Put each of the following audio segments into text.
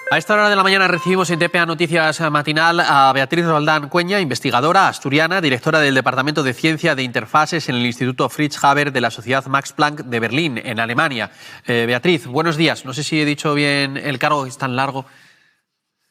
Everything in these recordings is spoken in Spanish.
A esta hora de la mañana recibimos en TPA Noticias Matinal a Beatriz Roldán Cuenya, investigadora asturiana, directora del Departamento de Ciencia de Interfaces en el Instituto Fritz Haber de la Sociedad Max Planck de Berlín, en Alemania. Beatriz, buenos días. No sé si he dicho bien el cargo, es tan largo.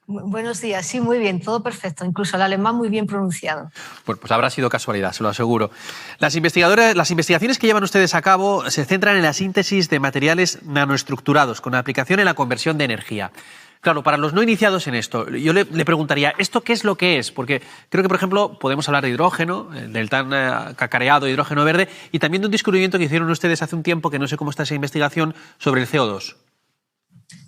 Buenos días, sí, muy bien, todo perfecto, incluso el alemán muy bien pronunciado. Pues habrá sido casualidad, se lo aseguro. Las investigaciones que llevan ustedes a cabo se centran en la síntesis de materiales nanoestructurados con aplicación en la conversión de energía. Claro, para los no iniciados en esto, yo le preguntaría, ¿esto qué es lo que es? Porque creo que, por ejemplo, podemos hablar de hidrógeno, del tan cacareado hidrógeno verde, y también de un descubrimiento que hicieron ustedes hace un tiempo, que no sé cómo está esa investigación, sobre el CO2.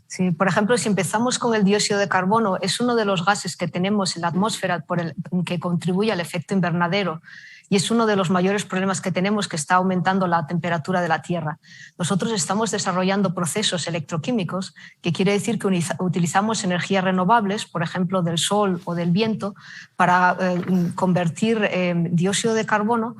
Sí, por ejemplo, si empezamos con el dióxido de carbono, es uno de los gases que tenemos en la atmósfera que contribuye al efecto invernadero y es uno de los mayores problemas que tenemos, que está aumentando la temperatura de la Tierra. Nosotros estamos desarrollando procesos electroquímicos, que quiere decir que utilizamos energías renovables, por ejemplo, del sol o del viento, para convertir dióxido de carbono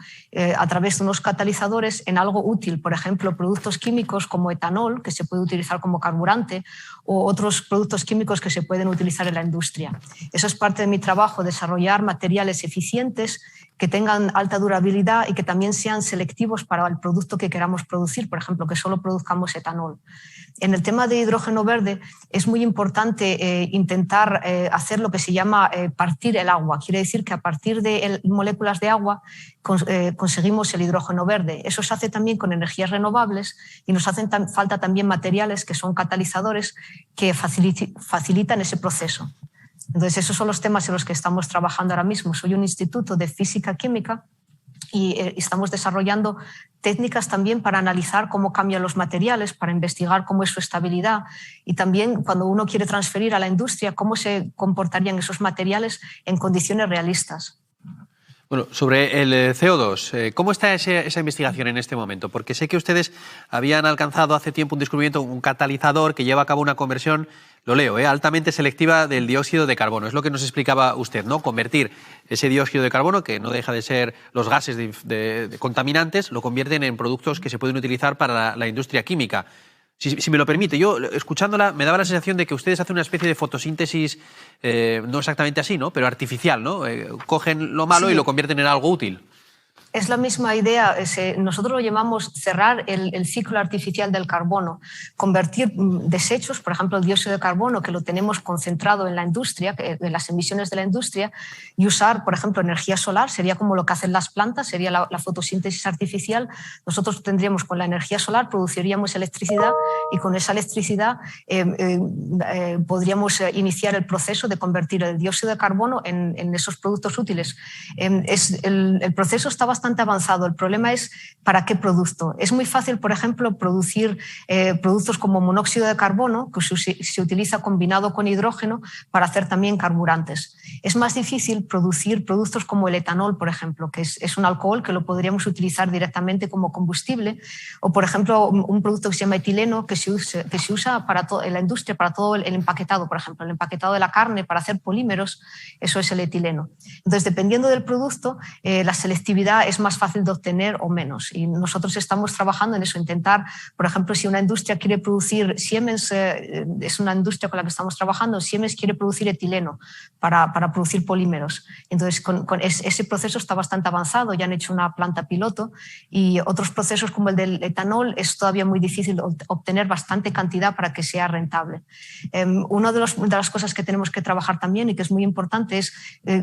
a través de unos catalizadores en algo útil, por ejemplo, productos químicos como etanol, que se puede utilizar como carburante, o otros productos químicos que se pueden utilizar en la industria. Eso es parte de mi trabajo, desarrollar materiales eficientes que tengan alta durabilidad y que también sean selectivos para el producto que queramos producir, por ejemplo, que solo produzcamos etanol. En el tema de hidrógeno verde es muy importante intentar hacer lo que se llama partir el agua. Quiere decir que a partir de moléculas de agua conseguimos el hidrógeno verde. Eso se hace también con energías renovables y nos hacen falta también materiales que son catalizadores que facilitan ese proceso. Entonces, esos son los temas en los que estamos trabajando ahora mismo. Soy un instituto de física química y estamos desarrollando técnicas también para analizar cómo cambian los materiales, para investigar cómo es su estabilidad y también cuando uno quiere transferir a la industria cómo se comportarían esos materiales en condiciones realistas. Bueno, sobre el CO2, ¿cómo está esa investigación en este momento? Porque sé que ustedes habían alcanzado hace tiempo un descubrimiento, un catalizador que lleva a cabo una conversión, lo leo, altamente selectiva del dióxido de carbono. Es lo que nos explicaba usted, ¿no? Convertir ese dióxido de carbono, que no deja de ser los gases de contaminantes, lo convierten en productos que se pueden utilizar para la industria química. Si me lo permite, yo escuchándola me daba la sensación de que ustedes hacen una especie de fotosíntesis, no exactamente así, ¿no? Pero artificial, ¿no? Cogen lo malo, sí, y lo convierten en algo útil. Es la misma idea, nosotros lo llamamos cerrar el ciclo artificial del carbono, convertir desechos, por ejemplo el dióxido de carbono que lo tenemos concentrado en la industria, en las emisiones de la industria, y usar, por ejemplo, energía solar, sería como lo que hacen las plantas, sería la fotosíntesis artificial. Nosotros tendríamos con la energía solar, produciríamos electricidad y con esa electricidad podríamos iniciar el proceso de convertir el dióxido de carbono en esos productos útiles. El proceso está bastante avanzado. El problema es para qué producto. Es muy fácil, por ejemplo, producir productos como monóxido de carbono, que se utiliza combinado con hidrógeno para hacer también carburantes. Es más difícil producir productos como el etanol, por ejemplo, que es un alcohol que lo podríamos utilizar directamente como combustible, o, por ejemplo, un producto que se llama etileno, que se usa en la industria para todo el empaquetado, por ejemplo, el empaquetado de la carne para hacer polímeros, eso es el etileno. Entonces, dependiendo del producto, la selectividad es más fácil de obtener o menos. Y nosotros estamos trabajando en eso, intentar, por ejemplo, si una industria quiere producir Siemens, es una industria con la que estamos trabajando, Siemens quiere producir etileno para producir polímeros. Entonces, ese proceso está bastante avanzado, ya han hecho una planta piloto y otros procesos como el del etanol es todavía muy difícil obtener bastante cantidad para que sea rentable. Una de las cosas que tenemos que trabajar también y que es muy importante es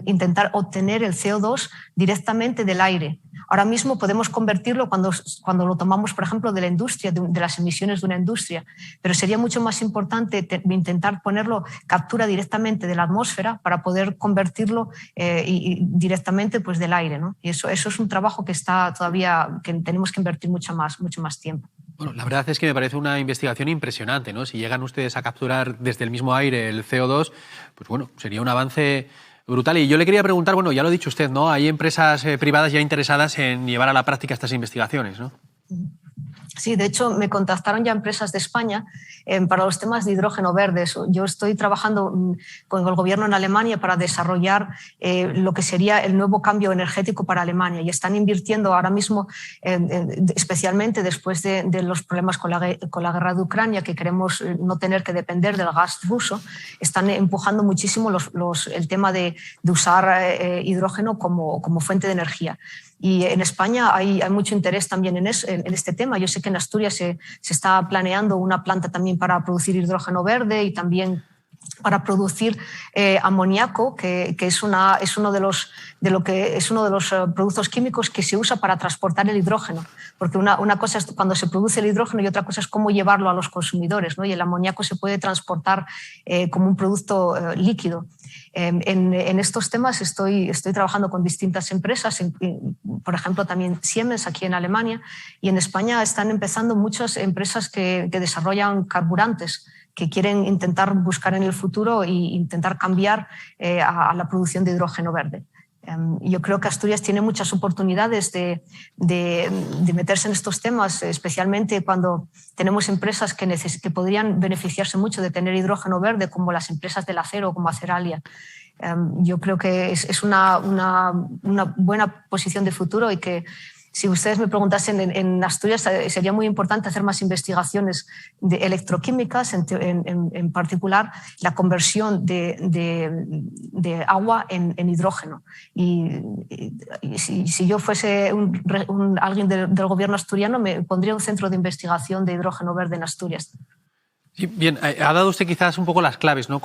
intentar obtener el CO2 directamente del aire. Ahora mismo podemos convertirlo cuando lo tomamos, por ejemplo, de la industria, de las emisiones de una industria, pero sería mucho más importante intentar ponerlo, captura directamente de la atmósfera para poder convertirlo directamente pues, del aire, ¿no? Y eso es un trabajo que está todavía, que tenemos que invertir mucho más tiempo. Bueno, la verdad es que me parece una investigación impresionante, ¿no? Si llegan ustedes a capturar desde el mismo aire el CO2, pues bueno, sería un avance brutal. Y yo le quería preguntar, bueno, ya lo ha dicho usted, ¿no? Hay empresas privadas ya interesadas en llevar a la práctica estas investigaciones, ¿no? Sí, de hecho me contactaron ya empresas de España para los temas de hidrógeno verde. Yo estoy trabajando con el gobierno en Alemania para desarrollar lo que sería el nuevo cambio energético para Alemania y están invirtiendo ahora mismo, especialmente después de los problemas con la guerra de Ucrania, que queremos no tener que depender del gas ruso, están empujando muchísimo el tema de usar hidrógeno como fuente de energía. Y en España hay mucho interés también en este tema. Yo sé que en Asturias se está planeando una planta también para producir hidrógeno verde y también para producir amoníaco, que es uno de los productos químicos que se usa para transportar el hidrógeno. Porque una cosa es cuando se produce el hidrógeno y otra cosa es cómo llevarlo a los consumidores, ¿no? Y el amoníaco se puede transportar como un producto líquido. En estos temas estoy trabajando con distintas empresas, por ejemplo también Siemens aquí en Alemania, y en España están empezando muchas empresas que desarrollan carburantes, que quieren intentar buscar en el futuro e intentar cambiar a la producción de hidrógeno verde. Yo creo que Asturias tiene muchas oportunidades de meterse en estos temas, especialmente cuando tenemos empresas que podrían beneficiarse mucho de tener hidrógeno verde, como las empresas del acero, como Aceralia. Yo creo que es una buena posición de futuro y que si ustedes me preguntasen en Asturias sería muy importante hacer más investigaciones de electroquímicas, en particular la conversión de agua en hidrógeno. Y si yo fuese alguien del gobierno asturiano, me pondría un centro de investigación de hidrógeno verde en Asturias. Sí, bien, ha dado usted quizás un poco las claves, ¿no?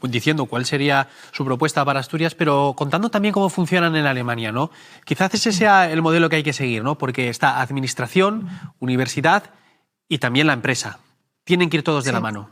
Diciendo cuál sería su propuesta para Asturias, pero contando también cómo funcionan en Alemania, ¿no? Quizás ese sea el modelo que hay que seguir, ¿no? Porque está administración, universidad y también la empresa. Tienen que ir todos de la mano.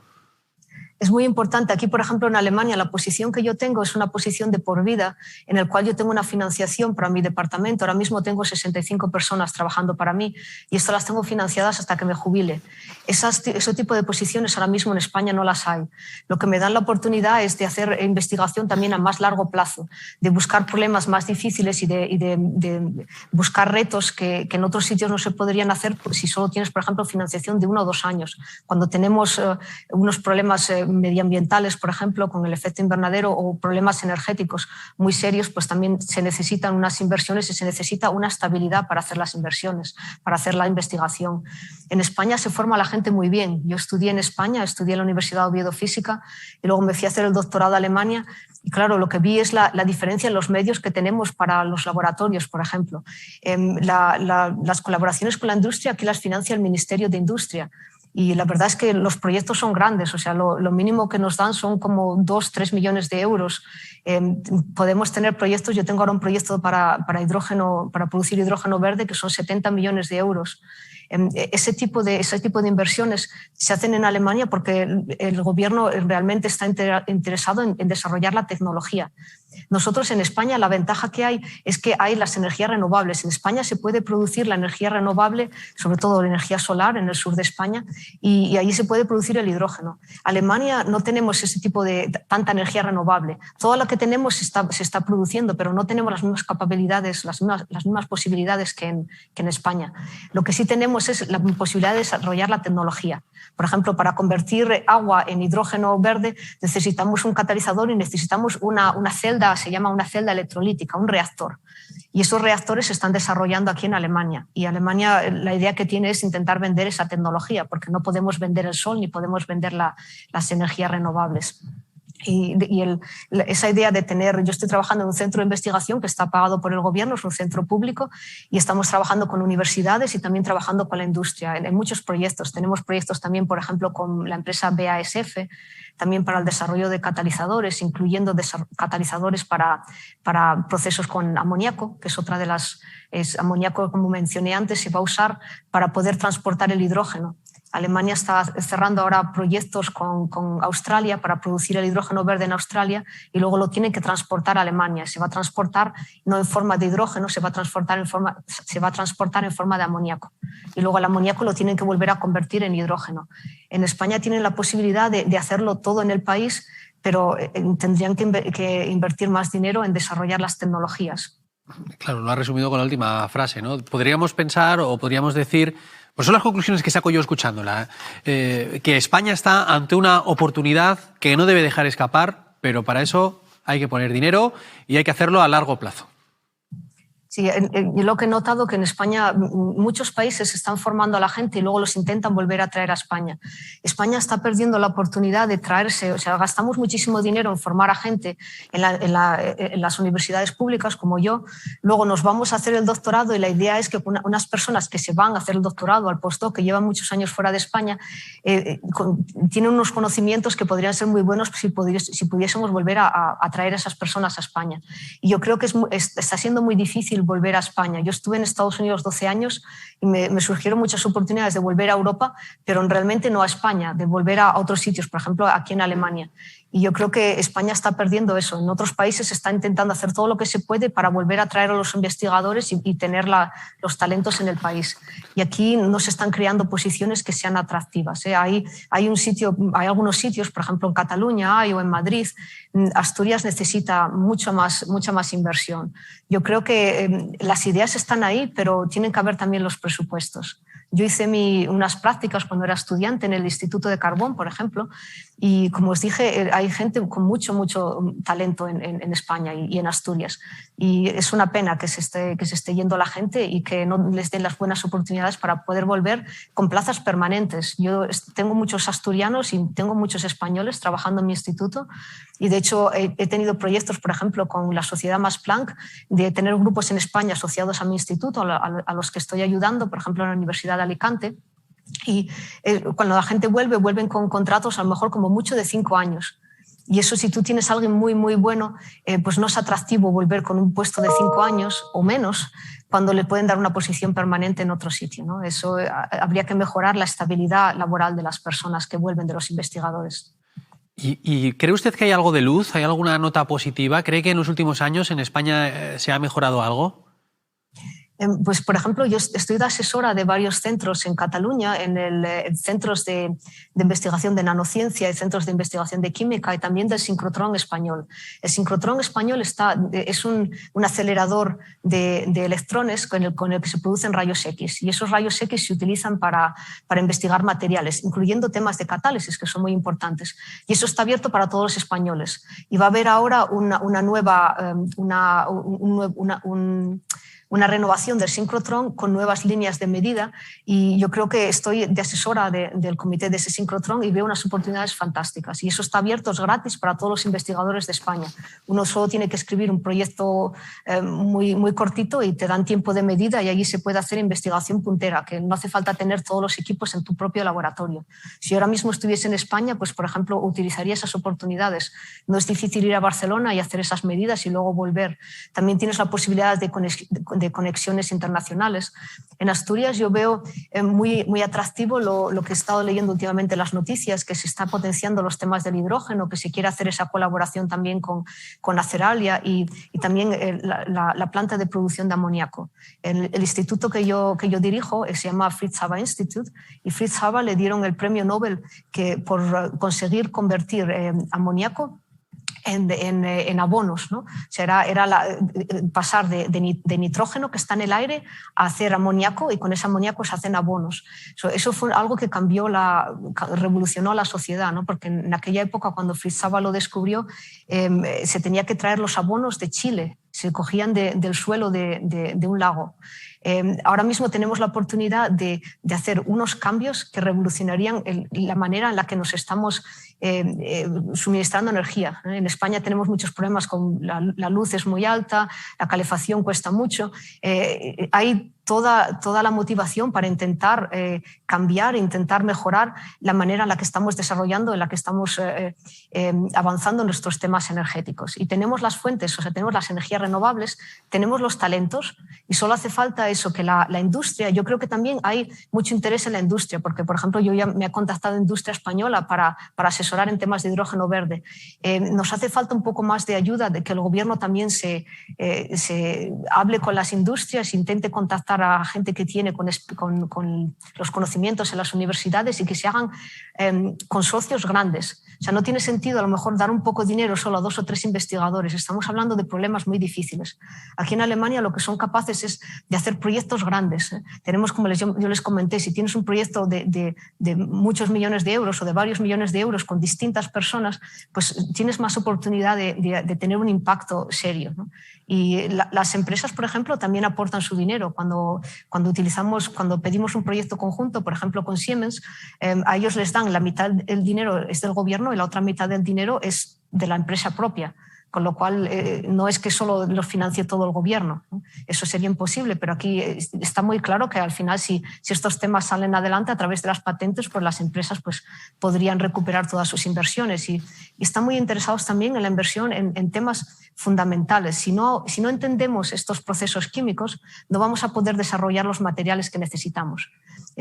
Es muy importante. Aquí, por ejemplo, en Alemania, la posición que yo tengo es una posición de por vida, en el cual yo tengo una financiación para mi departamento. Ahora mismo tengo 65 personas trabajando para mí y esto las tengo financiadas hasta que me jubile. Ese tipo de posiciones ahora mismo en España no las hay. Lo que me dan la oportunidad es de hacer investigación también a más largo plazo, de buscar problemas más difíciles y de buscar retos que en otros sitios no se podrían hacer si solo tienes, por ejemplo, financiación de 1 o 2 años. Cuando tenemos unos problemas medioambientales, por ejemplo, con el efecto invernadero o problemas energéticos muy serios, pues también se necesitan unas inversiones y se necesita una estabilidad para hacer las inversiones, para hacer la investigación. En España se forma la gente muy bien. Yo estudié en España, estudié en la Universidad de Oviedo Física y luego me fui a hacer el doctorado a Alemania y claro, lo que vi es la diferencia en los medios que tenemos para los laboratorios, por ejemplo. Las colaboraciones con la industria aquí las financia el Ministerio de Industria. Y la verdad es que los proyectos son grandes, o sea, lo mínimo que nos dan son como 2-3 millones de euros. Podemos tener proyectos, yo tengo ahora un proyecto para producir hidrógeno verde que son 70 millones de euros. Ese tipo de inversiones se hacen en Alemania porque el gobierno realmente está interesado en desarrollar la tecnología. Nosotros en España la ventaja que hay es que hay las energías renovables. En España se puede producir la energía renovable, sobre todo la energía solar en el sur de España, y ahí se puede producir el hidrógeno. Alemania no tenemos ese tipo de tanta energía renovable. Todo lo que tenemos se está produciendo, pero no tenemos las mismas capacidades, las mismas posibilidades que en España. Lo que sí tenemos es la posibilidad de desarrollar la tecnología. Por ejemplo, para convertir agua en hidrógeno verde necesitamos un catalizador y necesitamos una celda, se llama una celda electrolítica, un reactor. Y esos reactores se están desarrollando aquí en Alemania. Y Alemania la idea que tiene es intentar vender esa tecnología, porque no podemos vender el sol ni podemos vender las energías renovables. Esa idea de yo estoy trabajando en un centro de investigación que está pagado por el gobierno, es un centro público, y estamos trabajando con universidades y también trabajando con la industria en muchos proyectos. Tenemos proyectos también, por ejemplo, con la empresa BASF, también para el desarrollo de catalizadores, incluyendo catalizadores para procesos con amoníaco, que es otra de amoníaco, como mencioné antes, se va a usar para poder transportar el hidrógeno. Alemania está cerrando ahora proyectos con Australia para producir el hidrógeno verde en Australia y luego lo tienen que transportar a Alemania. Se va a transportar no en forma de hidrógeno, se va a transportar en forma de amoníaco. Y luego el amoníaco lo tienen que volver a convertir en hidrógeno. En España tienen la posibilidad de hacerlo todo en el país, pero tendrían que invertir más dinero en desarrollar las tecnologías. Claro, lo ha resumido con la última frase, ¿no? Podríamos pensar o podríamos decir, Pues son las conclusiones que saco yo escuchándola. Que España está ante una oportunidad que no debe dejar escapar, pero para eso hay que poner dinero y hay que hacerlo a largo plazo. Sí, yo lo que he notado que en España muchos países están formando a la gente y luego los intentan volver a traer a España. España está perdiendo la oportunidad de traerse, o sea, gastamos muchísimo dinero en formar a gente en las universidades públicas como yo, luego nos vamos a hacer el doctorado y la idea es que unas personas que se van a hacer el doctorado al postdoc, que llevan muchos años fuera de España, tienen unos conocimientos que podrían ser muy buenos si pudiésemos volver a traer a esas personas a España. Y yo creo que está siendo muy difícil volver a España. Yo estuve en Estados Unidos 12 años y me surgieron muchas oportunidades de volver a Europa, pero realmente no a España, de volver a otros sitios, por ejemplo, aquí en Alemania. Y yo creo que España está perdiendo eso. En otros países se está intentando hacer todo lo que se puede para volver a traer a los investigadores y tener los talentos en el país. Y aquí no se están creando posiciones que sean atractivas. Hay algunos sitios, por ejemplo en Cataluña o en Madrid. Asturias necesita mucha más inversión. Yo creo que las ideas están ahí, pero tienen que haber también los presupuestos. Yo hice unas prácticas cuando era estudiante en el Instituto de Carbón, por ejemplo, y como os dije, hay gente con mucho talento en España y en Asturias. Y es una pena que se esté yendo la gente y que no les den las buenas oportunidades para poder volver con plazas permanentes. Yo tengo muchos asturianos y tengo muchos españoles trabajando en mi instituto y de hecho he tenido proyectos, por ejemplo, con la Sociedad Max Planck, de tener grupos en España asociados a mi instituto, a los que estoy ayudando, por ejemplo, en la Universidad de Alicante. Y cuando la gente vuelven con contratos a lo mejor como mucho de 5 años. Y eso, si tú tienes a alguien muy bueno, pues no es atractivo volver con un puesto de 5 años o menos cuando le pueden dar una posición permanente en otro sitio, ¿no? Eso habría que mejorar la estabilidad laboral de las personas que vuelven, de los investigadores. ¿Y cree usted que hay algo de luz? ¿Hay alguna nota positiva? ¿Cree que en los últimos años en España se ha mejorado algo? Pues, por ejemplo, yo estoy de asesora de varios centros en Cataluña, en centros de investigación de nanociencia y centros de investigación de química y también del sincrotrón español. El sincrotrón español es un acelerador de electrones con el que se producen rayos X, y esos rayos X se utilizan para investigar materiales, incluyendo temas de catálisis, que son muy importantes. Y eso está abierto para todos los españoles. Y va a haber ahora una renovación del sincrotrón con nuevas líneas de medida, y yo creo que estoy de asesora del comité de ese sincrotrón y veo unas oportunidades fantásticas, y eso está abierto, es gratis para todos los investigadores de España. Uno solo tiene que escribir un proyecto muy cortito y te dan tiempo de medida, y allí se puede hacer investigación puntera, que no hace falta tener todos los equipos en tu propio laboratorio. Si ahora mismo estuviese en España, pues por ejemplo utilizaría esas oportunidades. No es difícil ir a Barcelona y hacer esas medidas y luego volver. También tienes la posibilidad de conexiones internacionales. En Asturias yo veo muy atractivo lo que he estado leyendo últimamente en las noticias, que se está potenciando los temas del hidrógeno, que se quiere hacer esa colaboración también con Aceralia y también la planta de producción de amoníaco. El instituto que yo dirijo se llama Fritz Haber Institute, y Fritz Haber le dieron el premio Nobel por conseguir convertir amoníaco en abonos, ¿no? O sea, era pasar de nitrógeno que está en el aire a hacer amoníaco, y con ese amoníaco se hacen abonos. Eso fue algo que revolucionó la sociedad, ¿no? Porque en aquella época, cuando Fritz Haber lo descubrió, se tenía que traer los abonos de Chile, se cogían del suelo de un lago. Ahora mismo tenemos la oportunidad de hacer unos cambios que revolucionarían la manera en la que nos estamos suministrando energía. En España tenemos muchos problemas con la luz, es muy alta, la calefacción cuesta mucho. Hay toda la motivación para intentar cambiar, intentar mejorar la manera en la que estamos desarrollando, en la que estamos avanzando en nuestros temas energéticos. Y tenemos las fuentes, o sea, tenemos las energías renovables, tenemos los talentos, y solo hace falta eso, que la industria. Yo creo que también hay mucho interés en la industria, porque, por ejemplo, yo ya me ha contactado Industria Española para asesorar en temas de hidrógeno verde. Nos hace falta un poco más de ayuda, de que el gobierno también se hable con las industrias, intente contactar a gente que tiene con los conocimientos en las universidades, y que se hagan consorcios grandes. O sea, no tiene sentido a lo mejor dar un poco de dinero solo a 2 o 3 investigadores. Estamos hablando de problemas muy difíciles. Aquí en Alemania lo que son capaces es de hacer hacer proyectos grandes. Tenemos, como yo les comenté, si tienes un proyecto de muchos millones de euros o de varios millones de euros con distintas personas, pues tienes más oportunidad de tener un impacto serio, ¿no? Y las empresas, por ejemplo, también aportan su dinero. Cuando pedimos un proyecto conjunto, por ejemplo, con Siemens, a ellos les dan la mitad del dinero es del gobierno y la otra mitad del dinero es de la empresa propia. Con lo cual, no es que solo los financie todo el gobierno, ¿no? Eso sería imposible, pero aquí está muy claro que al final, si estos temas salen adelante a través de las patentes, pues las empresas pues, podrían recuperar todas sus inversiones. Y están muy interesados también en la inversión en temas fundamentales. Si no entendemos estos procesos químicos, no vamos a poder desarrollar los materiales que necesitamos.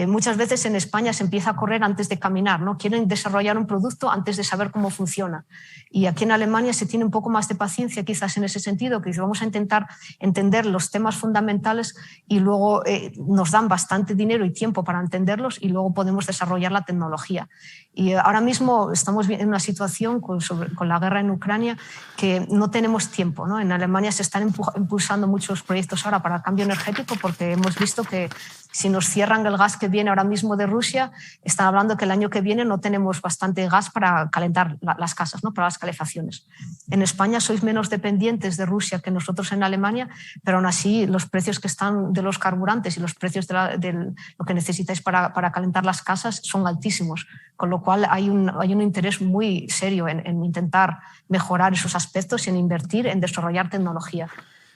Muchas veces en España se empieza a correr antes de caminar, ¿no? Quieren desarrollar un producto antes de saber cómo funciona. Y aquí en Alemania se tiene un poco más de paciencia quizás en ese sentido, que vamos a intentar entender los temas fundamentales y luego nos dan bastante dinero y tiempo para entenderlos y luego podemos desarrollar la tecnología. Y ahora mismo estamos en una situación con la guerra en Ucrania que no tenemos tiempo, ¿no? En Alemania se están impulsando muchos proyectos ahora para el cambio energético porque hemos visto que si nos cierran el gas que viene ahora mismo de Rusia, están hablando que el año que viene no tenemos bastante gas para calentar las casas, ¿no? Para las calefacciones. En España sois menos dependientes de Rusia que nosotros en Alemania, pero aún así los precios que están de los carburantes y los precios de lo que necesitáis para calentar las casas son altísimos, con lo cual hay un interés muy serio en intentar mejorar esos aspectos y en invertir en desarrollar tecnología.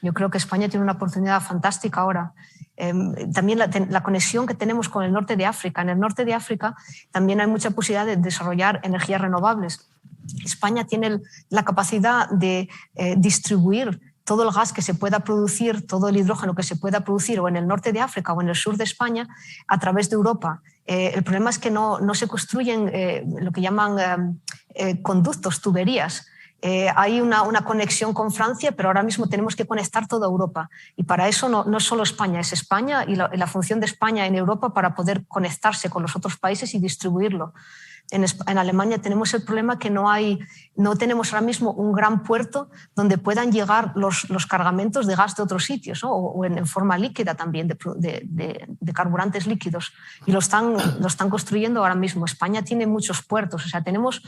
Yo creo que España tiene una oportunidad fantástica ahora. También la conexión que tenemos con el norte de África. En el norte de África también hay mucha posibilidad de desarrollar energías renovables. España tiene la capacidad de distribuir todo el gas que se pueda producir, todo el hidrógeno que se pueda producir o en el norte de África o en el sur de España a través de Europa. El problema es que no se construyen lo que llaman conductos, tuberías. Hay una conexión con Francia, pero ahora mismo tenemos que conectar toda Europa. Y para eso no es solo España, es España y la función de España en Europa para poder conectarse con los otros países y distribuirlo. En Alemania tenemos el problema que no tenemos ahora mismo un gran puerto donde puedan llegar los cargamentos de gas de otros sitios, ¿no? o en forma líquida también, de carburantes líquidos. Y lo están construyendo ahora mismo. España tiene muchos puertos, o sea, tenemos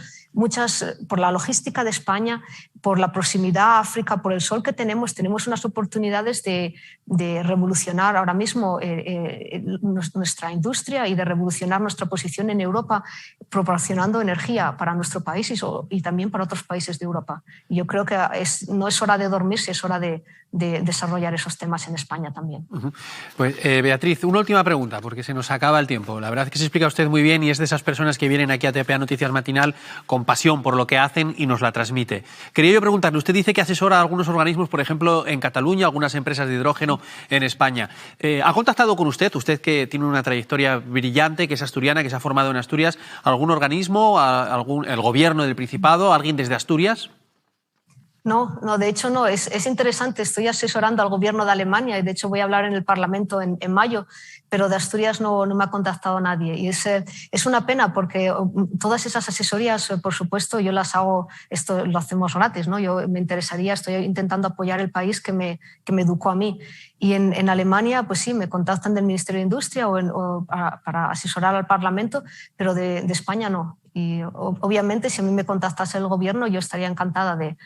por la logística de España, por la proximidad a África, por el sol que tenemos unas oportunidades de revolucionar ahora mismo nuestra industria y de revolucionar nuestra posición en Europa, proporcionando energía para nuestro país y también para otros países de Europa. Y yo creo que no es hora de dormirse, es hora de desarrollar esos temas en España también. Pues Beatriz, una última pregunta, porque se nos acaba el tiempo. La verdad es que se explica usted muy bien y es de esas personas que vienen aquí a TPA Noticias Matinal con pasión por lo que hacen y nos la transmite. Quería yo preguntarle, usted dice que asesora a algunos organismos, por ejemplo, en Cataluña, algunas empresas de hidrógeno en España. ¿Ha contactado con usted que tiene una trayectoria brillante, que es asturiana, que se ha formado en Asturias, algún organismo, el gobierno del Principado, alguien desde Asturias? No, de hecho no. Es interesante. Estoy asesorando al gobierno de Alemania y de hecho voy a hablar en el Parlamento en mayo, pero de Asturias no me ha contactado nadie. Y es una pena porque todas esas asesorías, por supuesto, yo las hago, esto lo hacemos gratis, ¿no? Me interesaría, estoy intentando apoyar el país que me educó a mí. Y en Alemania, pues sí, me contactan del Ministerio de Industria para asesorar al Parlamento, pero de España no. Y obviamente si a mí me contactase el gobierno yo estaría encantada de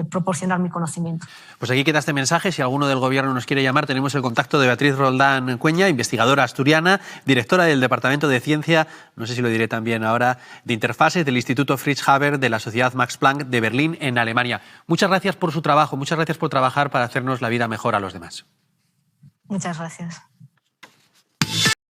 proporcionar mi conocimiento. Pues aquí queda este mensaje. Si alguno del gobierno nos quiere llamar, tenemos el contacto de Beatriz Roldán Cueña, investigadora asturiana, directora del Departamento de Ciencia, no sé si lo diré también ahora, de Interfaces del Instituto Fritz Haber de la Sociedad Max Planck de Berlín, en Alemania. Muchas gracias por su trabajo, muchas gracias por trabajar para hacernos la vida mejor a los demás. Muchas gracias.